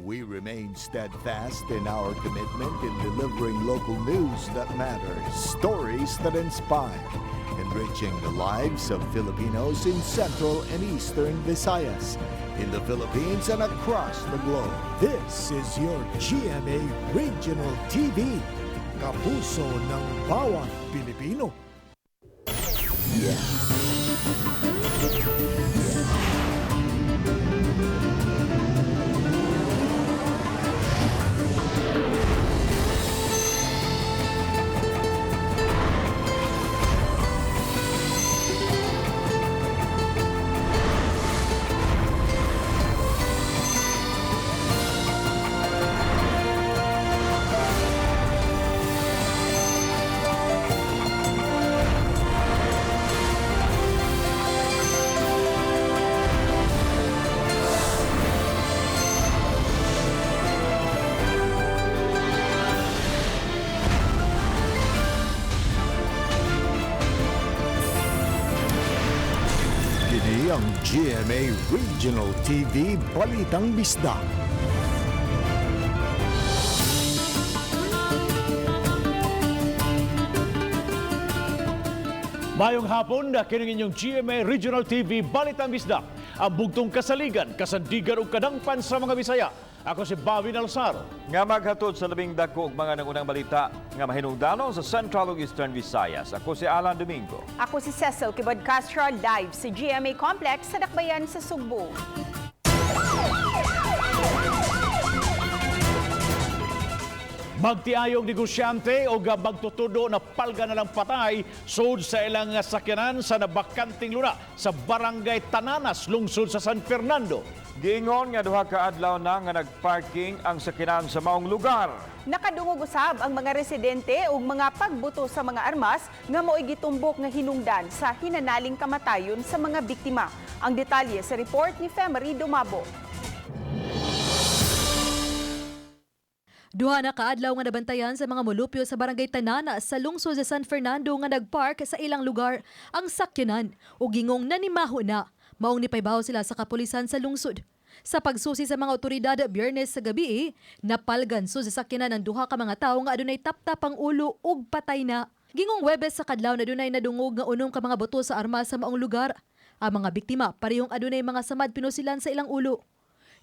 We remain steadfast in our commitment in delivering local news that matters, stories that inspire, enriching the lives of Filipinos in Central and Eastern Visayas, in the Philippines and across the globe. This is your GMA Regional TV, kapuso ng bawat Pilipino. Ang GMA Regional TV Balitang Bisdak. Mayong hapon, kining inyong GMA Regional TV Balitang Bisdak. Ang bugtong kasaligan, kasandigan ug kadangpan sa mga Bisaya. Ako si Bobby Nalsaro. Nga maghatod sa labing dako ug mga nangunang balita nga mahinungdanon sa Central ug Eastern Visayas. Ako si Alan Domingo. Ako si Cecil Kibod Castro, live sa GMA Complex sa Dakbayan sa Sugbo. Magtiayong negosyante o magtutudo na palga na lang patay sud sa ilang sakyanan sa nabakanting luna sa Barangay Tananas, lungsod sa San Fernando. Giingon nga duha ka adlaw na nga nagparking ang sakyanan sa maong lugar. Nakadungog usab ang mga residente ug mga pagbuto sa mga armas nga mo'y gitumbok nga hinungdan sa hinanaling kamatayon sa mga biktima. Ang detalye sa report ni Femery Dumabo. Duha na kaadlaw nga nabantayan sa mga molupyo sa Barangay Tananas sa lungsod sa San Fernando nga nagpark sa ilang lugar ang sakyanan o gingong nanimaho na. Maong nipaybaho sila sa kapulisan sa lungsod. Sa pagsusi sa mga otoridad Biyernes sa gabi, napalgan sa sakyanan ng duha ka mga tawo nga adunay taptap ang ulo ug patay na. Gingong Webes sa kadlaw na adunay nadungog nga unong ka mga boto sa armas sa maong lugar. Ang mga biktima parehong adunay mga samad pinusilan sa ilang ulo.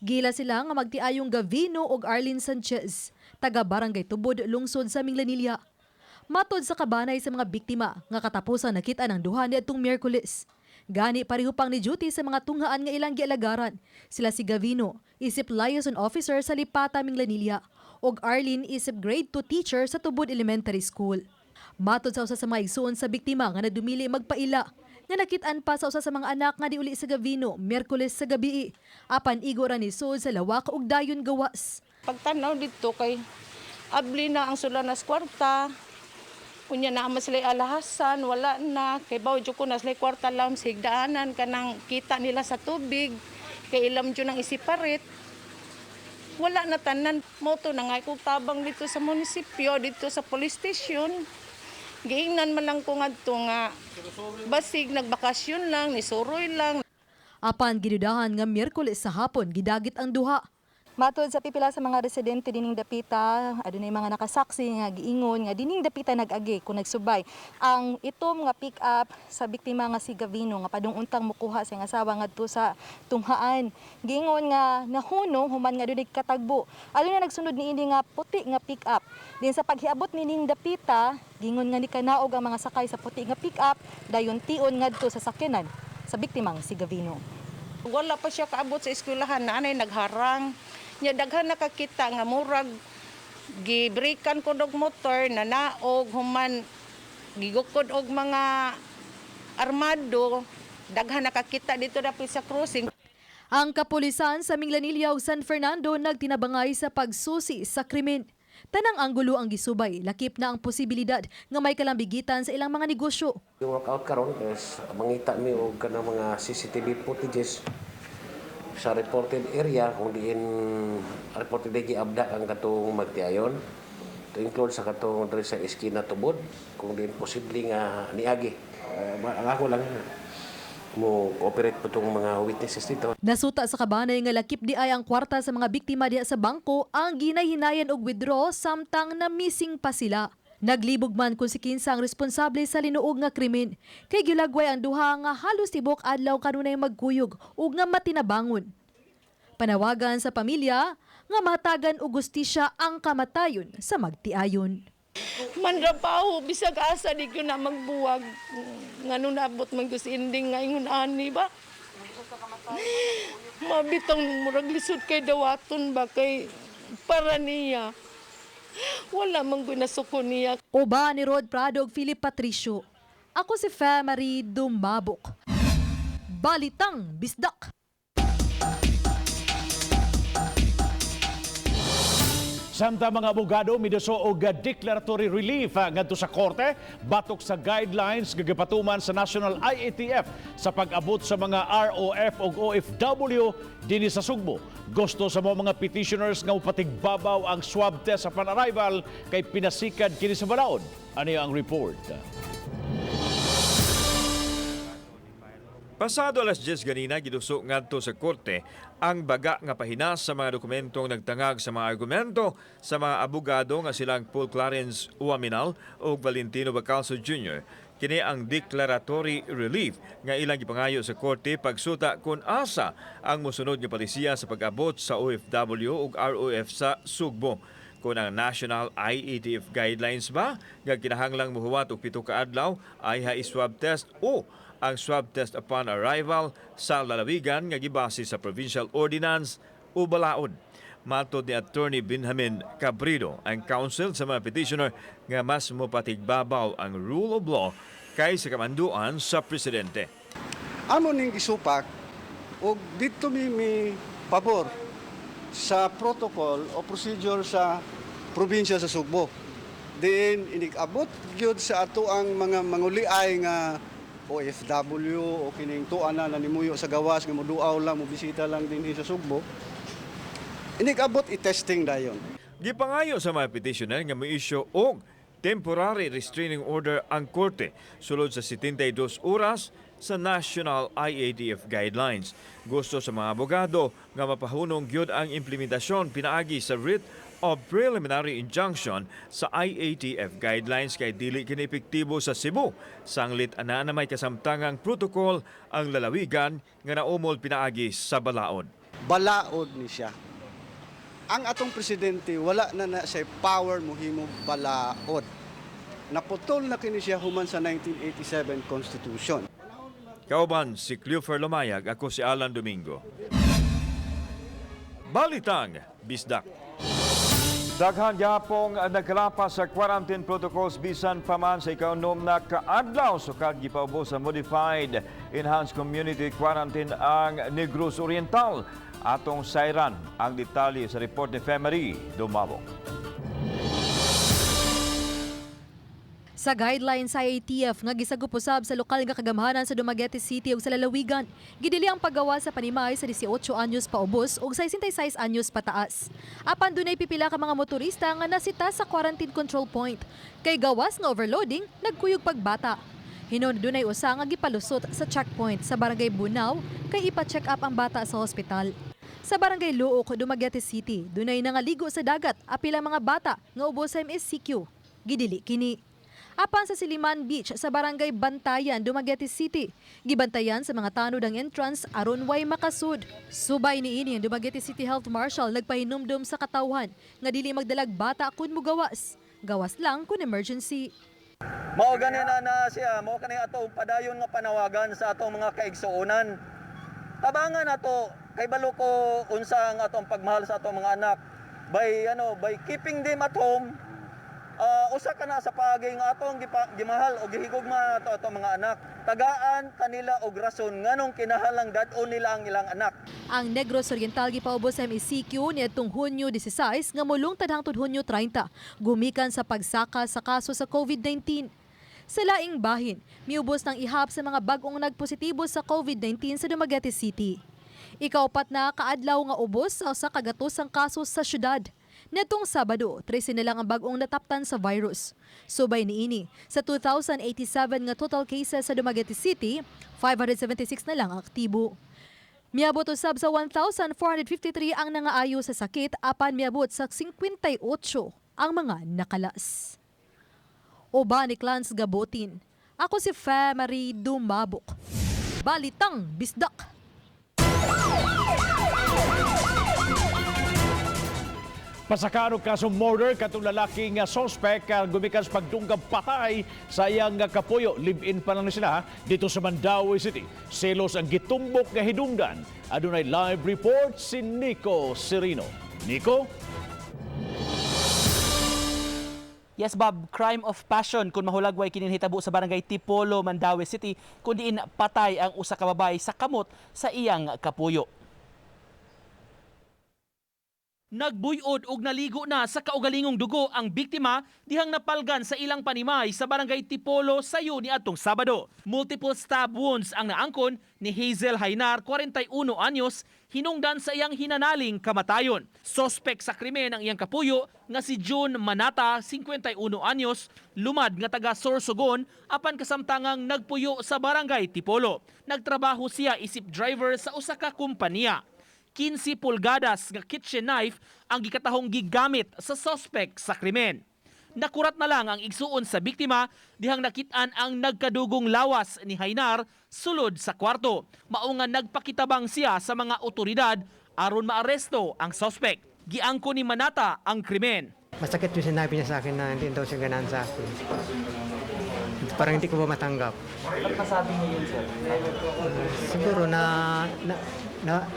Gila sila nga magtiayong Gavino ug Arlene Sanchez, taga Barangay Tubod, lungsod sa Minglanilla. Matod sa kabanay sa mga biktima nga katapusan nakita ng duha niadtong Miyerkules. Gani pareho pang ni duty sa mga tunghaan nga ilang gialagaran. Sila si Gavino, isip liaison officer sa Lipata, Minglanilla, ug Arlene isip grade 2 teacher sa Tubod Elementary School. Matod sa usa sa mga igsuon sa biktima nga nadumili magpaila, nga nakitaan pa sa usa sa mga anak nga diuli sa Gavino, Miyerkules sa gabi. Apan igora ni sud sa lawak ug dayon gawas. Pagtanaw dito kay abli na ang sulanas kwarta. Unya na sila alahasan, wala na. Kay bawjo ko na sila kwarta lang sigdaanan kanang kita nila sa tubig. Kay ilam dyan ang isiparit. Wala na tanan. Moto na nga kung tabang dito sa munisipyo, dito sa police station. Giingnan man lang ko nga basig nagbakasyon lang, nisuroy lang. Apan gidudahan nga Miyerkules sa hapon gidagit ang duha. Matod sa pipila sa mga residente dining dapita, adunay mga nakasaksi nga giingon nga dining dapita nag-agi kung nagsubay ang itom nga pick up sa biktima nga si Gavino nga padung untang mukuha sa asawa ngadto sa tunghaan. Giingon nga nahunong human nga dunay katagbo. Adunay nagsunod niini nga puti nga pick up. Din sa paghiabot nining dapita, gingon nga ni kanaog ang mga sakay sa puti nga pick up dayon tion ngadto sa sakyanan sa biktimang si Gavino. Wala pa siya kaabot sa eskwelahan, nanay nagharang. Nya daghan nakakita nga murag gibreakan ko og motor na naog human gigukod og mga armado, daghan nakakita dito dapit sa crossing. Ang kapulisan sa Minglanilla ug San Fernando nagtinabangay sa pagsusi sa krimen. Tanang anggulo ang gisubay, lakip na ang posibilidad nga may kalambigitan sa ilang mga negosyo. Yung workout karon is mangita mi og kanang mga CCTV footages sa reported area kung diin reported giabda ang katong magtiayon. To include sa katong diri sa eskina Tubod kung diin posible nga niagi. Ang ako lang mo cooperate po itong mga witnesses dito. Nasuta sa kabanay nga lakip di ay ang kwarta sa mga biktima diha sa bangko ang ginahinayan og withdraw samtang na missing pa sila. Naglibog man kung si kinsa ang responsable sa linuog nga krimen. Kay gilagway ang duha nga halos tibok adlaw kanunay magkuyog ug nga matinabangon. Panawagan sa pamilya nga matagan og gustisya ang kamatayon sa magtiayon. Manrabaho, bisag asa di ko na magbuwag. Nga nung nabot man ko si Inding ngayon ani ba? Mabitang murag lisod kay dawaton ba kay para niya. Wala man ko nasuko niya. Uba ni Rod Prado ug Philip Patricio. Ako si Femari Dumabok. Balitang Bisdak. Samtang mga abogado miduso og declaratory relief ngadto sa korte batok sa guidelines gagapatuman sa National IATF sa pag-abot sa mga ROF ug OFW dinhi sa Sugbo. Gusto sa mga petitioners nga upatigbabaw ang swab test upon arrival kay pinasikad kini sa balaod. Ani ang report. Pasado alas 10 ganina giduso ngadto sa korte ang baga nga pahinas sa mga dokumentong nagtangag sa mga argumento sa mga abogado nga silang Paul Clarence Uaminal ug Valentino Bacalso Jr. Kini ang declaratory relief nga ilang gipangayo sa korte pagsuta kung asa ang mosunod nga palisiya sa pag-abot sa OFW ug ROF sa Sugbo. Kung ang National IATF guidelines ba nga kinahanglang muhuwat og 7 ka adlaw ay swab test o ang swab test upon arrival sa lalawigan nga gibase sa provincial ordinance o balaod. Matod ni Attorney Benjamin Cabrido, ang counsel sa mga petitioner nga mas mopatigbabaw ang rule of law kaysa kamanduan sa presidente. Amo ning gisupak og dito mi pabor sa protocol o procedure sa probinsya sa Sugbo. Then inig-abot gyud sa ato ang mga manguliay nga OFW o kining tuan na nanimuyo sa gawas nga moduaw lang, mobisita lang dinhi sa Sugbo. Inig-abot i-testing dayon. Gipangayo sa mga petitioner nga mo-issue og temporary restraining order ang korte sulod sa 72 oras sa National IATF guidelines. Gusto sa mga abogado nga mapahunong gyud ang implementasyon pinaagi sa writ of preliminary injunction sa IATF guidelines kay dili kini epektibo sa Cebu. Sanglit ana na may kasamtangang protocol ang lalawigan nga naumol pinaagi sa balaod. Balaod ni siya. Ang atong presidente wala na sa power mohimo balaod. Naputol na kini siya human sa 1987 Constitution. Kauban si Cleofer Lumayag, ako si Alan Domingo. Balitang Bisdak. Daghan gyapong nagkalapas sa quarantine protocols bisan pa man sa ikanom na kaadlaw sukad gipaubos sa modified enhanced community quarantine ang Negros Oriental. Atong sayran ang detalye sa report ni Femari Dumabok. Sa guidelines sa IATF nga gisagupusab sa lokal nga kagamhanan sa Dumaguete City ug sa lalawigan, gidili ang paggawa sa panimay sa 18 anyos paubos ug 66 anyos pataas. Apan dunay pipila ka mga motorista nga nasita sa quarantine control point. Kay gawas nga overloading, nagkuyog pagbata. Hinon dunay usa nga gipalusot sa checkpoint sa Barangay Bunaw kay ipa-check up ang bata sa hospital. Sa Barangay Luok, Dumaguete City, dunay nangaligo sa dagat apil ang mga bata nga ubos sa MSCQ. Gidili kini. Apan sa Siliman Beach sa Barangay Bantayan, Dumaguete City, gibantayan sa mga tanod ang entrance aron way makasud. Subay niini ang Dumaguete City Health Marshal nagpahinumdum sa katawhan nga dili magdalag bata kun mugawas. Gawas lang kun emergency. Mao ganin na siya, mao kani ato padayon nga panawagan sa atong mga kaigsuonan. Tabangan ato kay balo ko unsa ang atong pagmahal sa atong mga anak by keeping them at home. Usa ka na sa paagi nga atong gimahal o gihigugma ato atong mga anak. Tagaan kanila og rason nganong kinahanglan dad-on nila ang ilang anak. Ang Negros Oriental gipaubos sa MSCQ niadtong Hunyo 16 nga molungtad hangtod Hunyo 30 gumikan sa pagsaka sa kaso sa COVID-19. Sa laing bahin, miubos ng ihap sa mga bag-ong nagpositibo sa COVID-19 sa Dumaguete City. Ikaupat na kaadlaw nga ubos sa kagatosang kaso sa syudad. Netong Sabado, 13 na lang ang bagong nataptan sa virus. Subay niini, sa 2,087 nga total cases sa Dumaguete City, 576 na lang ang aktibo. Miabot usab sa 1,453 ang nangaayo sa sakit, apan miabot sa 58 ang mga nakalas. Oba ni Clans Gabotin. Ako si Marie Dumabok. Balitang Bisdak. Pasakano kasong murder katong lalaki nga suspect gumikan sa pagdunggab patay sa iyang kapuyo. Live-in pa lang na sila dito sa Mandaue City. Selos ang gitumbok nga hidungdan. Adunay live report si Nico Serino. Nico? Yes, Bob, crime of passion kung mahulagway kininhitabo sa barangay Tipolo, Mandaue City, kung diin patay ang usa ka babae sa kamot sa iyang kapuyo. Nagbuyod og naligo na sa kaugalingong dugo ang biktima dihang napalgan sa ilang panimay sa barangay Tipolo sayo ni atong Sabado. Multiple stab wounds ang naangkon ni Hazel Hainar, 41 anyos, hinungdan sa iyang hinanaling kamatayon. Sospek sa krimen ang iyang kapuyo nga si June Manata, 51 anyos, lumad nga taga Sorsogon, apan kasamtangang nagpuyo sa barangay Tipolo. Nagtrabaho siya isip driver sa usa ka kompanya. 15 pulgadas nga kitchen knife ang gikatahong gigamit sa suspect sa krimen. Nakurat na lang ang igsuon sa biktima dihang nakitaan ang nagkadugong lawas ni Hainar sulod sa kwarto. Mao nga nagpakitabang siya sa mga otoridad aron maaresto ang suspect. Giangko ni Manata ang krimen. Masakit yung sinabi niya sa akin na hindi daw siya ganaan sa akin. Parang hindi ko ba matanggap. Ba't masabi niyo yun, sir? Siguro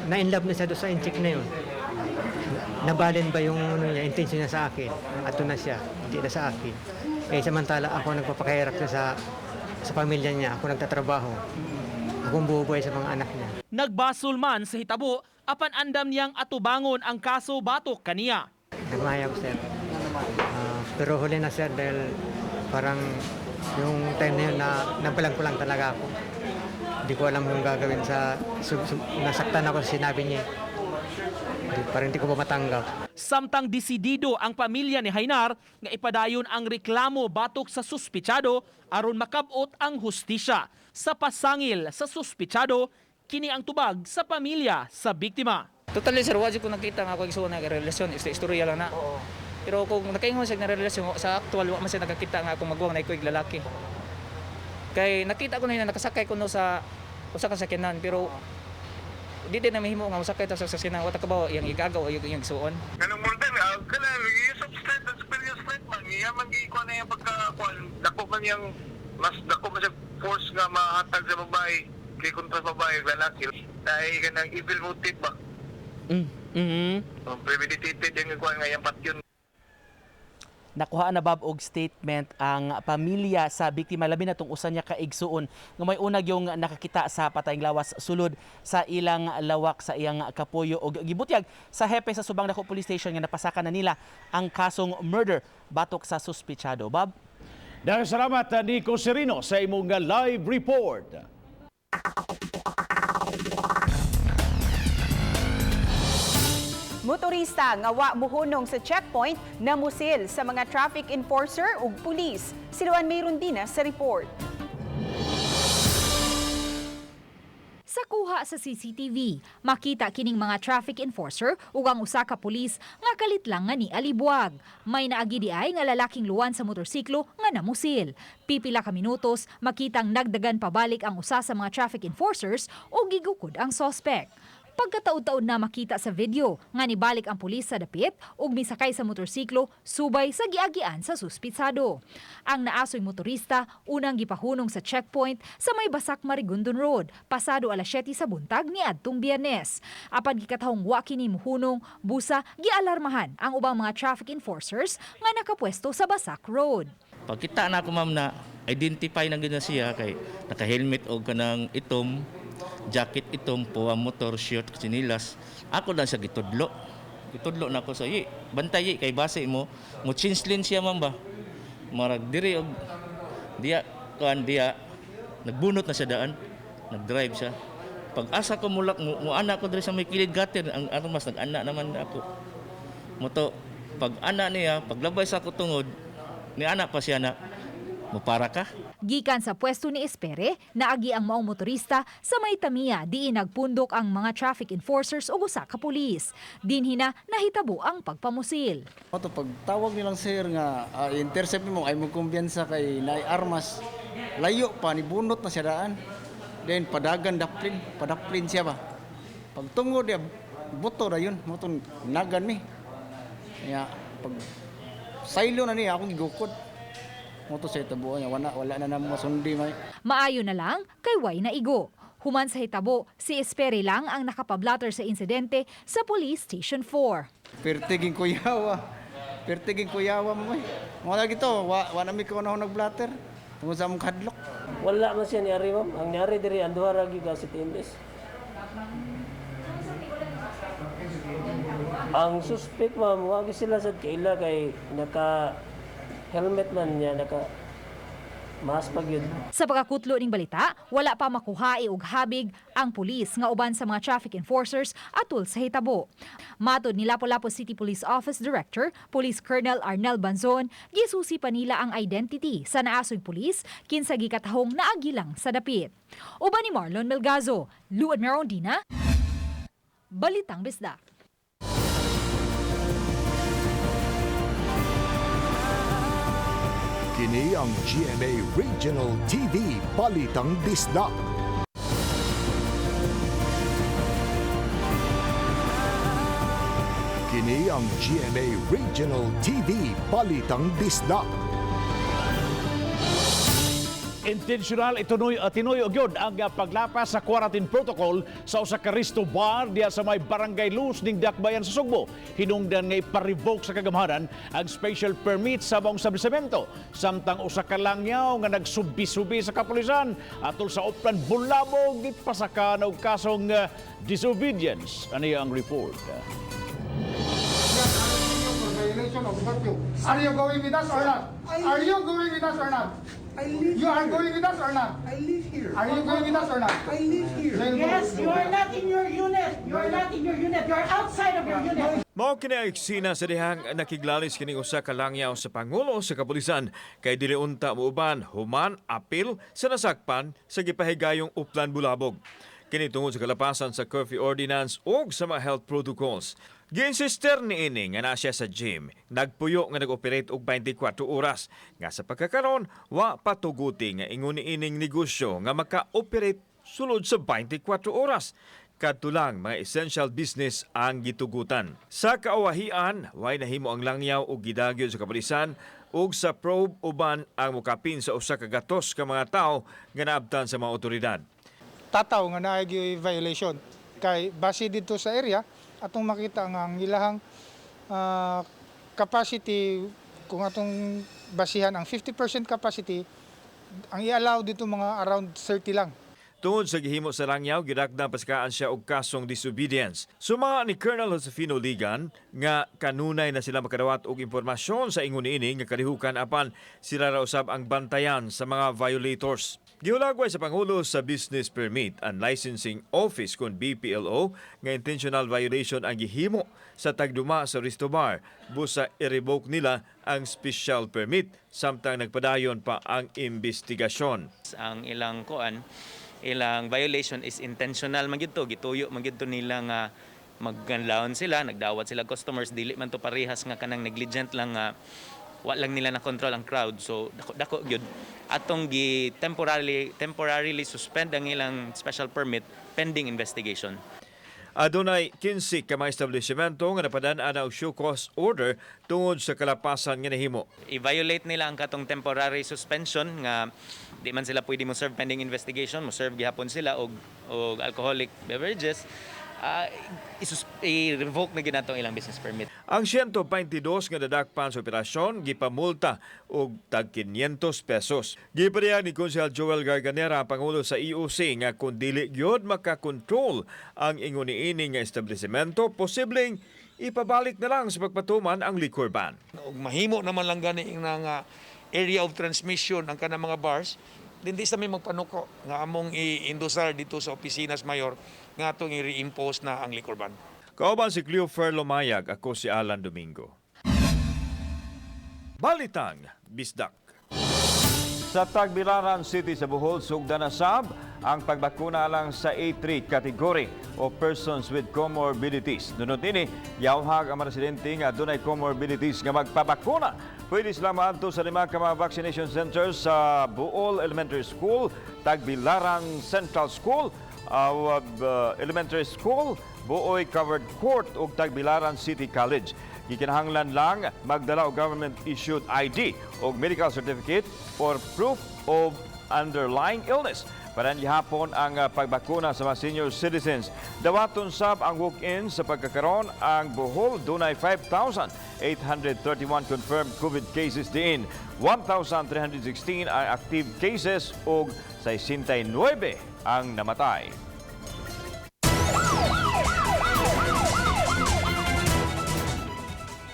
na-in love na siya doon sa incheck na yun. Nabalin ba yung niya, intention niya sa akin? Ato na siya, hindi na sa akin. Eh samantala ako nagpapakahirap siya sa pamilya niya, ako nagtatrabaho. Akong bubuhay sa mga anak niya. Nagbasol man sa hitabo, apan andam niyang atubangon ang kaso batok kaniya. Nagmayab, sir. Pero huli na, sir, dahil parang yung time na yun na napalang-palang talaga ako. Hindi ko alam kung gagawin sa... nasaktan ako sa sinabi niya. Parang hindi ko ba matanggap. Samtang desidido ang pamilya ni Hainar nga ipadayon ang reklamo batok sa suspitsado aron makabot ang hustisya. Sa pasangil sa suspitsado, kini ang tubag sa pamilya sa biktima. Totally, sir, wajib ko nakita nga ako isuon na relasyon, istorya lang na. Pero kung nakaingon siya na relasyon, sa aktual, wala man siya nakakita nga akong magwang na iko'y lalaki. Kaya nakita ko na yun, nakasakay ko no sa kasakyanan, pero di din na mahimo nga masakay ta sa kasakyanan, wata ka ba yung igagaw o yung isuon? Kanang murder, kanang yung substate, experience statement, yaman giikuha na yung pagkakuan, dako man yung, mas dako man siya force nga mahatag sa babae, kay kontra babae, lalaki. Dahil ka ng evil motive ba? Premeditated yung ikuha nga yung patyon. Nakuha na Bob og statement ang pamilya sa biktima, labi na tong usa niya ka igsuon nga may unag yung nakakita sa patayng lawas sulod sa ilang lawak sa iyang kapuyo og gibutyag sa hepe sa Subang Dako Police Station nga napasaka na nila ang kasong murder batok sa suspitsado. Bob? Dahil salamat Nico Serino sa imong live report. Motorista nga wa muhunong sa checkpoint namusil sa mga traffic enforcer ug pulis. Si Luan Mayrundina sa report. Sa kuha sa CCTV, makita kining mga traffic enforcer ug ang usa ka pulis nga kalit lang nga ni alibuag. May naagi di ay nga lalaking luwan sa motorsiklo nga namusil. Pipila ka minutos, makitang nagdagan pabalik ang usa sa mga traffic enforcers ug gigukod ang suspect. Pagkataod-taod na makita sa video nga nibalik ang pulis sa dapit ug misakay sa motorsiklo subay sa giagian sa suspitsado. Ang naasoy motorista unang gipahunong sa checkpoint sa may Basak Marigondon Road pasado alas 7 sa buntag niadtong Biyernes. Apan gikatahong wa kini muhunong, busa gialarmahan ang ubang mga traffic enforcers nga nakapwesto sa Basak Road. Pagkita na ako, ma'am, na identify na gina siya kay naka-helmet o kanang itom, jacket itom po ang motor, shirt, sinilas. Ako lang sa gitudlo. Gitudlo na ako sa bantay kay base mo chinslin siya, ma'am ba. Marag diri og diya nagbunot na siya daan, nagdrive siya. Pag asa ko mulak mo anak ko diri sa may kilid gutter, ang mas nag-ana naman ako. Moto Pag ana niya, paglabay sa kutungod, ni ana pa siya na, mupara ka? Gikan sa pwesto ni Espere, naagi ang maong motorista sa may tamiya diin nagpundok ang mga traffic enforcers o usa ka pulis. Dinhi na nahitabo ang pagpamusil. Pag tawag nilang sir nga intercept mo ay mo kumbiyansa kay naay armas, layo pa ni bunot na siya daan. Then padagan padaplin siya ba. Pag tungod dia buto na yun, mo nagan mi. Kaya pag silo na niya ako gigukod. Moto sa hitabo niya, wala na nang masundi may. Maayo na lang kay way na igo. Human sa hitabo, si Espere lang ang nakapablatter sa insidente sa Police Station 4. Pertiging kuyawa mo may. Mga lagi to, wala mi ko na nagblatter. Tungod sa mong kadlok. Wala man siya niyari, ma'am. Ang niyari diri ang duha ra gyud sa TMS. Ang suspect, ma'am, wag sila sa kaila kay naka helmet man niya, naka mas pagyud. Sa pagkakutlo ning balita, wala pa makuhai og habig ang pulis nga uban sa mga traffic enforcers atol sa hitabo. Matod ni Lapu-Lapu City Police Office Director, Police Colonel Arnel Banzon, gisusi pa nila ang identity sa naasoy pulis kinsa gikatahong naagi lang sa dapit. Uban ni Marlon Melgazo, Luan Merondina, Balitang Bisdak. Kini ang GMA Regional TV Balitang Bisdak. Kini ang GMA Regional TV Balitang Bisdak. Intentional tinuy og yun ang paglapas sa quarantine protocol sa usa ka resto bar diya sa may Barangay Luz ning Dakbayan sa Sugbo. Hinungdan nga ipa-revoke sa kagamhanan ang special permit sa maong establishmento. Samtang usa ka langyaw nga nagsubi-subi sa kapulisan atol sa Oplan Bulabog gipasaka og kasong disobedience. Ano ang report? Are you going with us or not? Are you going with us or not? I live You are here. going with us or not? I live here. Are you going with us or not? I live here. Yes, you are not in your unit. You are not in your unit. You are outside of your unit. Mao kini ang eksena sa dihang nakiglalis kining usa ka langyaw sa pangulo sa kapulisan kay dili unta muuban human apil sa nasakpan sa gipahigayong Uplan Bulabog. Kini tungod sa kalapasan sa curfew ordinance ug sa mga health protocols. Gi-insister ni ini nga na siya sa gym, nagpuyo nga nag-operate og 24 oras. Nga sa pagkakaroon, wa patuguti nga ingon ni ining negosyo nga maka-operate sulod sa 24 oras. Kadtulang mga essential business ang gitugutan. Sa kaawahian, way nahimo ang langyaw og gidagyo sa kapulisan ug sa probe uban ang mukapin sa usa ka gatos ka mga tao nga naabtan sa mga otoridad. Tataw nga naay violation kay base dito sa area atong makita nga ang ilahang capacity kung atong basihan ang 50% capacity ang i-allow dito mga around 30 lang. Tungod sa gihimo sa langyaw, gidakdang paskaan siya og kasong disobedience. Sumanga ni Colonel Josefino Ligan nga kanunay na sila makadawat og impormasyon sa ingon niini nga kalihukan apan sila ra usab ang bantayan sa mga violators. Giulagway sa Pangulo sa Business Permit and Licensing Office kun BPLO nga intentional violation ang gihimo sa tagduma sa resto bar busa i-revoke nila ang special permit samtang nagpadayon pa ang investigasyon. Ang ilang ilang violation is intentional man gito, gituyo man gito nila nga magganlaon sila, nagdawat sila customers, dili man to parehas nga kanang negligent lang nga wa lang nila na control ang crowd. So dako gyud atong gi temporarily suspend ang ilang special permit pending investigation. Adunay 15 ka mga establishmento nga napadaan og show cause order tungod sa kalapasan nga nahimo. I-violate nila ang katong temporary suspension nga di man sila pwede mo serve pending investigation, mo serve gihapon sila og alcoholic beverages. I-revoke na ginatong ilang business permit. Ang 122 nga dadakpan sa operasyon gipamulta og tag 500 pesos. Gipareha ni Konsehal Joel Garganera, Pangulo sa EOC, nga kung dili gyud makakontrol ang ingon niini nga establishmento, posibleng ipabalik na lang sa pagpatuman ang liquor ban. Og mahimo naman lang gani nga area of transmission ang kanang mga bars, hindi sa may magpanuko nga among i-indusar dito sa Oficinas Mayor nga atong i-reimpose na ang liquor ban. Kauban si Cleo Ferlo Mayag, ako si Alan Domingo. Balitang Bisdak. Sa Tagbilaran City sa Bohol, sugda na sab ang pagbakuna lang sa A3 category o persons with comorbidities. Dunod ini, yawhag ang mga residente nga dunay comorbidities nga magpabakuna. Pwede sila maadto sa 5 ka mga vaccination centers sa Bohol Elementary School, Tagbilaran Central School, Elementary School, Buoy Covered Court ug Tagbilaran City College. Gikinahanglan lang magdala og government-issued ID o medical certificate for proof of underlying illness. Para gihapon ang pagbakuna sa mga senior citizens. Dawaton sab ang walk-in sa pagkakaroon ang Bohol dunay 5,831 confirmed COVID cases diin. 1,316 ang active cases ug 69 ang namatay.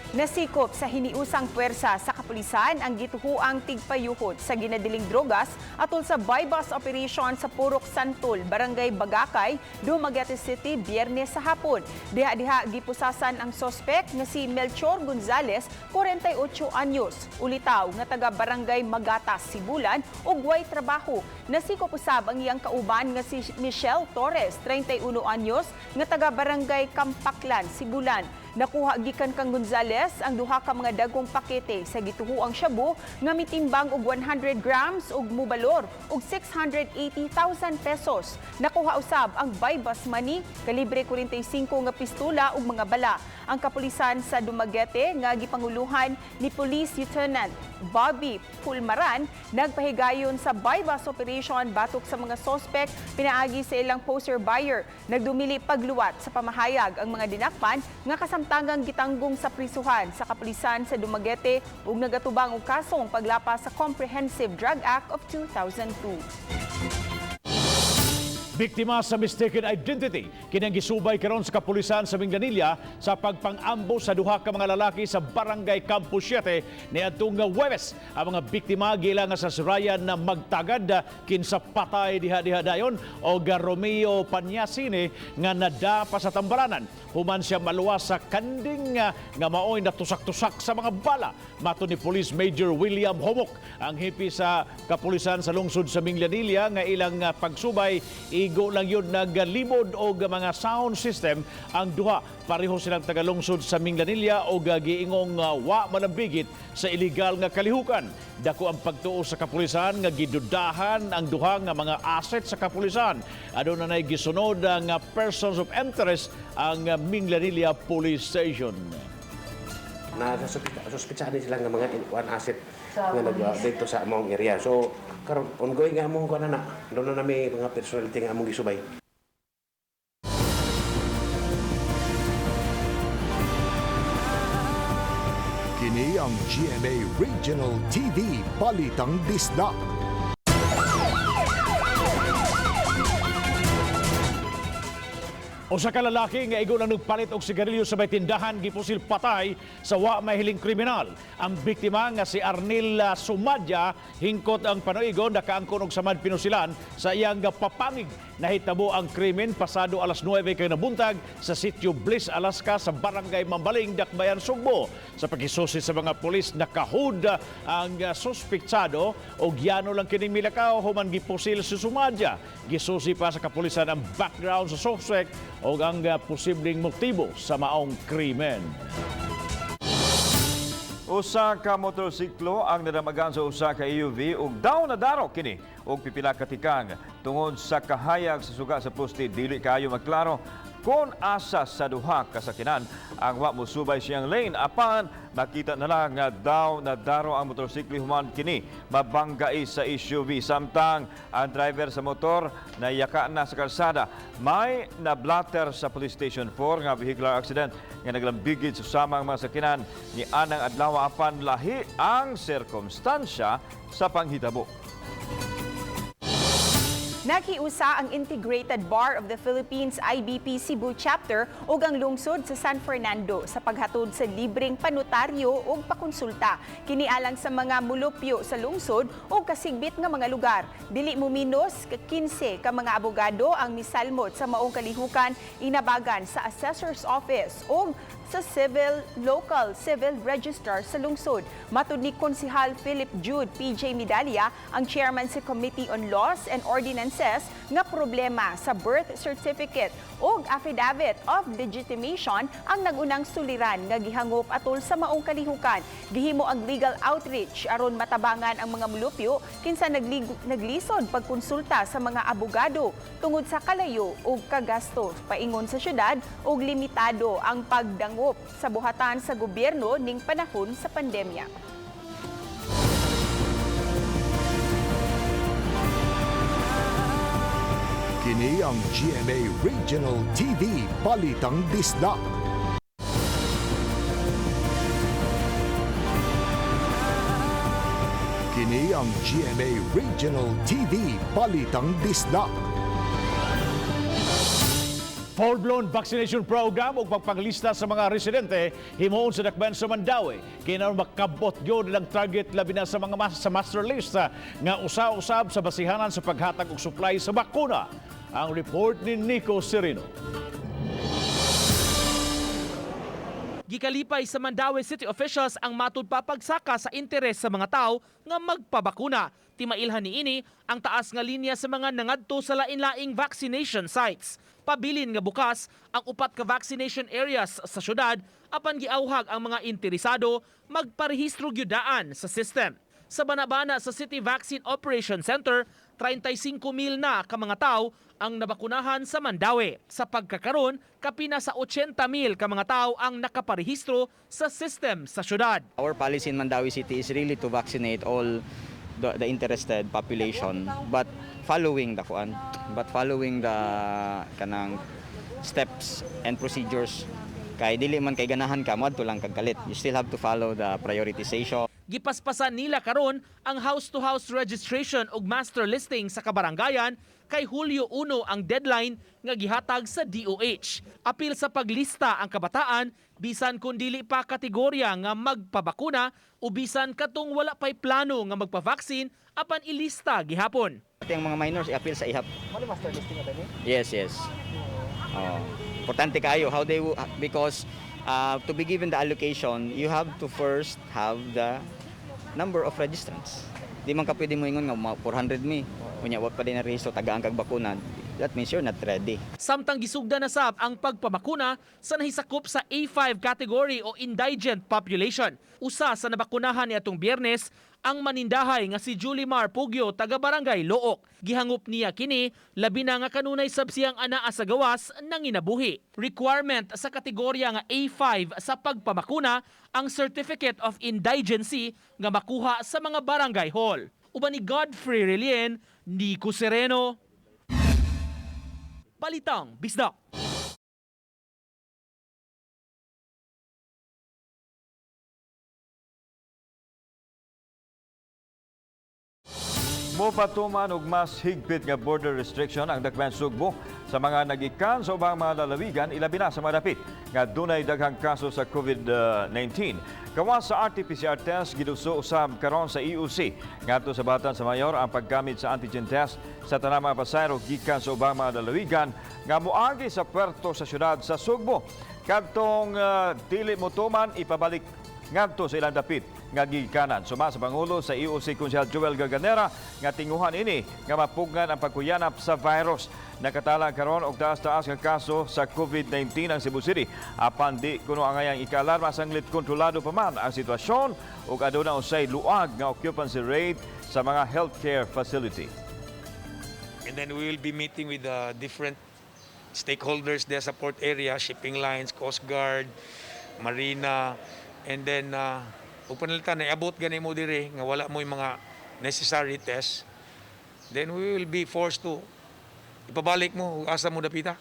Nasikop sa hiniusang puwersa sa kapulisan ang gituhuang tigpayuhot sa ginadiling drogas atol sa buy-bus operation sa Purok Santol, Barangay Bagakay, Dumaguete City, Biyernes sa hapon. Diha-diha gipusasan ang sospek nga si Melchor Gonzales, 48 anyos, ulitaw nga taga Barangay Magatas, Sibulan ug way trabaho. Nasikop usab ang iyang kauban nga si Michelle Torres, 31 anyos, nga taga Barangay Kampaklan, Sibulan. Nakuha gikan kang Gonzales ang duha ka mga dagkong pakete sa gituhuang shabu nga mitimbang og 100 grams ug mubalor og 680,000 pesos. Nakuha usab ang buy-bus money, kalibre 45 nga pistola ug mga bala. Ang kapulisan sa Dumaguete nga gipanguluhan ni Police Lieutenant Bobby Pulmaran nagpahigayon sa buy-bus operation batok sa mga sospek pinaagi sa ilang poster buyer. Nagdumili pagluwat sa pamahayag ang mga dinakpan nga kasamtangang gitanggong sa prisuhan sa kapulisan sa Dumaguete ug nagatubang og kasong paglapas sa Comprehensive Drug Act of 2002. Biktima sa mistaken identity kinang gisubay karon sa kapulisan sa Mindanilla sa pagpang-ambo sa duha ka mga lalaki sa Barangay Campo 7 niadtong Huwebes. Ang mga biktima gila nga sa surayan na magtagad kinsa patay diha-diha dayon o Romeo Panyasine nga nada pa sa tambaranan. Human siya maluwas sa kanding nga maoy natusak-tusak sa mga bala. Mato ni Police Major William Homok, ang hipi sa kapulisan sa lungsod sa Mindanilla nga ilang pagsubay igo lang yun nagalibod o mga sound system ang duha. Pareho silang tagalungsod sa Mindanilla o giingong wa manabigit sa illegal nga kalihukan. Dako ang pagtuo sa kapulisan nga gidudahan ang duha nga mga asset sa kapulisan. Aduna nay gisunod ang persons of interest ang Mindanilla Police Station. Nasuspitsahan din sila ng mga one asset nga dito sa among area. So, karon ongoing nga among kuan na. Doon na nami mga personality nga among gisubay. Kini ang GMA Regional TV Balitang Bisdak. Usa ka lalaki nga igo lang nagpalit og sigarilyo sa may tindahan gipusil patay sa wa mahiling kriminal. Ang biktima nga si Arnil Sumadya hingkot ang panuigon nakaangkon og samad pinusilan sa iyang papangig. Nahitabo ang krimen pasado alas 9 kay nabuntag sa sitio Bliss, Alaska sa Barangay Mambaling, Dakbayan, Sugbo. Sa pagisusi sa mga pulis nakahud ang suspetsado og yano lang kining milakaw human gipusil si Sumadya. Gisusi pa sa kapulisan ang background sa suspect o ang posibleng motibo sa maong krimen. Usa ka motorsiklo ang nadamagan sa usa ka EUV ug daw nadaro kini og pipila ka tikang tungod sa kahayag sa suga sa poste. Dili kaayo magklaro kung asa sa duha ka sakinan ang wa mosubay siyang lane. Apan makita na lang nga daw nadaro ang motorsiklo human kini mabanggai sa SUV. Samtang ang driver sa motor nayaka na sa kalsada. May nablatter sa Police Station 4 nga vehicular accident nga naglambigid sa samang mga sakinan ni anang adlaw. Apan lahi ang sirkumstansya sa panghitabo. Nakiusa ang Integrated Bar of the Philippines IBP Cebu Chapter ug ang lungsod sa San Fernando sa paghatod sa libreng panotaryo ug pakonsulta. Kini alang sa mga mulupyo sa lungsod ug kasigbit nga mga lugar. Dili muminos 15 ka mga abogado ang misalmot sa maong kalihukan inabagan sa Assessor's Office ug sa Local Civil Registrar sa lungsod. Matud ni Konsehal Philip Jude PJ Medalla, ang chairman sa Committee on Laws and Ordinances, nga problema sa birth certificate o affidavit of legitimation ang nagunang suliran nga gihangop atol sa maong kalihukan. Gihimo ang legal outreach aron matabangan ang mga mulupyo kinsa naglisod pagkonsulta sa mga abogado tungod sa kalayo ug kagasto paingon sa syudad ug limitado ang pagdangop sa buhatan sa gobyerno ning panahon sa pandemya. Kini ang GMA Regional TV Balitang Disdak. Kini ang GMA Regional TV Balitang Disdak. Full-blown vaccination program ug pagpanglista sa mga residente himuon sa dakbayan sa Mandaue. Kinaron makabot gyud ang target labi na sa mga sa master list nga usa-usab sa basihanan sa paghatag og supply sa bakuna. Ang report ni Nico Serino. Gikalipay sa Mandaue City officials ang matud papagsaka sa interes sa mga tao nga magpabakuna. Timailhan niini ang taas nga linya sa mga nangadto sa lain-laing vaccination sites. Pabilin nga bukas ang upat ka vaccination areas sa syudad apan giawhag ang mga interesado magparehistro gyudaan sa system. Sa banabana sa City Vaccine Operation Center, 35,000 na ka mga tao ang nabakunahan sa Mandaue. Sa pagkakaron, kapina sa 80,000 ka mga tao ang nakaparehistro sa system sa syudad. Our policy in Mandaue City is really to vaccinate all the interested population, but following the kanang steps and procedures. Kay dili man kay ganahan ka moadto lang kag kalit. You still have to follow the prioritization. Gipaspasan nila karon ang house-to-house registration ug master listing sa kabarangayan kay Hulyo 1 ang deadline nga gihatag sa DOH. Apil sa paglista ang kabataan bisan kun dili pa kategorya nga magpabakuna o bisan katong wala pay plano nga magpa-vaccine apan ilista gihapon. Ang mga minors i-appeal sa IHAP. Mali master listing na ba? Yes. Importante kayo how they because to be given the allocation, you have to first have the number of registrants. Di man ka pwede mo ingon nga 400 mi. Kunya wa pa din na rehisto tagaan kag bakuna. That means you're not ready. Samtang gisugda na sab ang pagpabakuna sa nahisakop sa A5 category o indigent population. Usa sa nabakunahan niadtong Biyernes ang manindahay nga si Julimar Pugyo taga Barangay Look. Gihangop niya kini labi na nga kanunay sabsiyang anaa sa gawas nang inabuhi. Requirement sa kategorya nga A5 sa pagpabakuna ang Certificate of Indigency nga makuha sa mga barangay hall. Uban ni Godfrey Relien, Nico Sereno, Balitang Bisdak. Mopatuman og mas higpit nga border restriction ang dakbayan Sugbo sa mga nagikan sa ubang mga lalawigan ilabi na sa madapit nga dunay daghang kaso sa COVID-19. Kawas sa RT-PCR test giduso usab karon sa EUC ngadto sa Batan sa Mayor ang paggamit sa antigen test sa tanang mga pasahero gikan sa ubang mga lalawigan nga moagi sa puerto sa syudad sa Sugbo. Kadtong dili motuman ipabalik ngadto sa ilang dapit nga gigikanan. Suma sa Pangulo sa EOC Konsehal Joel Gaganera nga tinguhan ini nga mapugnan ang pagkuyanap sa virus. Nakatalang karon og taas-taas nga kaso sa COVID-19 ang Cebu City. Apan di kuno angayang ika-alarma sanglit kontrolado pa man ang sitwasyon ug aduna usay luag nga occupancy rate sa mga healthcare facility. And then we will be meeting with different stakeholders there sa port area, shipping lines, Coast Guard, Marina, and then ug panalitan na iabot gani mo dire nga wala mo yung mga necessary tests, then we will be forced to ipabalik mo asa mo dapita.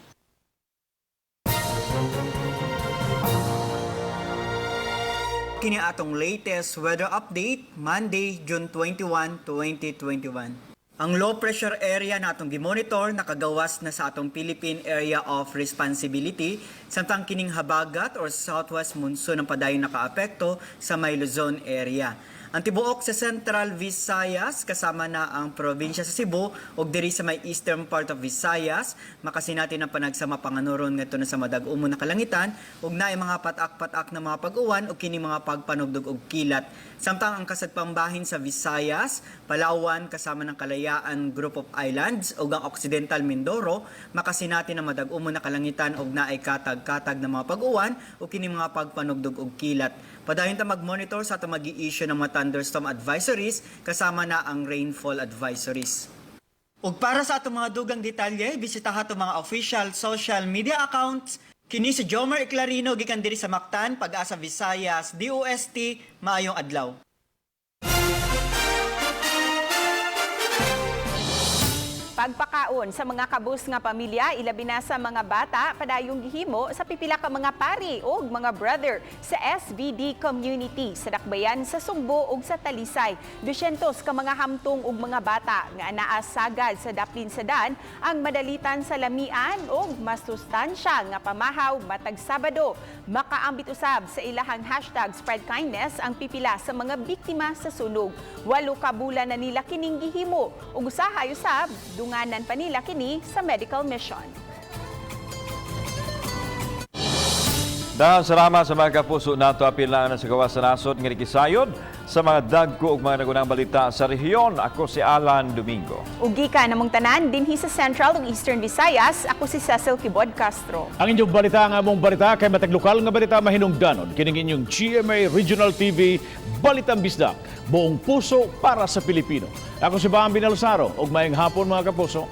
Kini atong latest weather update Monday, June 21, 2021. Ang low pressure area na atong gimonitor nakagawas na sa atong Philippine Area of Responsibility samtang kining habagat or southwest monsoon ang padayon nakaapekto sa may Luzon area. Ang tibuok sa Central Visayas kasama na ang probinsya sa Cebu ug diri sa may eastern part of Visayas makasinati ng panagsama panganuron ngadto na sa madag-umo na kalangitan ug naay mga patak-patak na mga pag-uwan ug kini mga pagpanugdog og kilat. Samtang ang kasadpambahin sa Visayas, Palawan kasama ng Kalayaan Group of Islands ug ang Occidental Mindoro makasinati ng madag-umo na kalangitan ug naay katag-katag na mga pag-uwan ug kini mga pagpanugdog og kilat. Padayon ta mag-monitor sa atong mag-i-issue ng mga thunderstorm advisories kasama na ang rainfall advisories. Ug para sa atong mga dugang detalye, bisitaha atong mga official social media accounts. Kini si Jomar Eclarino gikan diri sa Mactan, Pag-asa Visayas, DOST, maayong adlaw. Pagpakaon sa mga kabus nga pamilya, ilabi na sa mga bata, padayong gihimo sa pipila ka mga pari o mga brother sa SVD community sa Dakbayan sa Sugbo ug sa Talisay. 200 ka mga hamtong ug mga bata nga anaa sagad sa daplin sedan ang madalitan sa lamian ug mas sustansya nga pamahaw matag Sabado. Makaambit usab sa ilahang #SpreadKindness ang pipila sa mga biktima sa sunog. 8 ka bulan na nila kining gihimo ug usahay usab dunganan pa nila kini sa medical mission. Dahil salamat sa mga kapuso nato apil lang na sa gawas sa nasod nga kisayod sa mga dagko ug mga nagunang balita sa rehiyon. Ako si Alan Domingo. Ugi ka namong tanan dinhi sa Central ug Eastern Visayas. Ako si Cecil Kibod Castro. Ang inyong balita nga among balita kay matag lokal nga balita mahinungdanon kining inyong GMA Regional TV Balitang Bisdak. Buong puso para sa Pilipino. Ako si Bambi Nalsaro ug maayong hapon mga kapuso.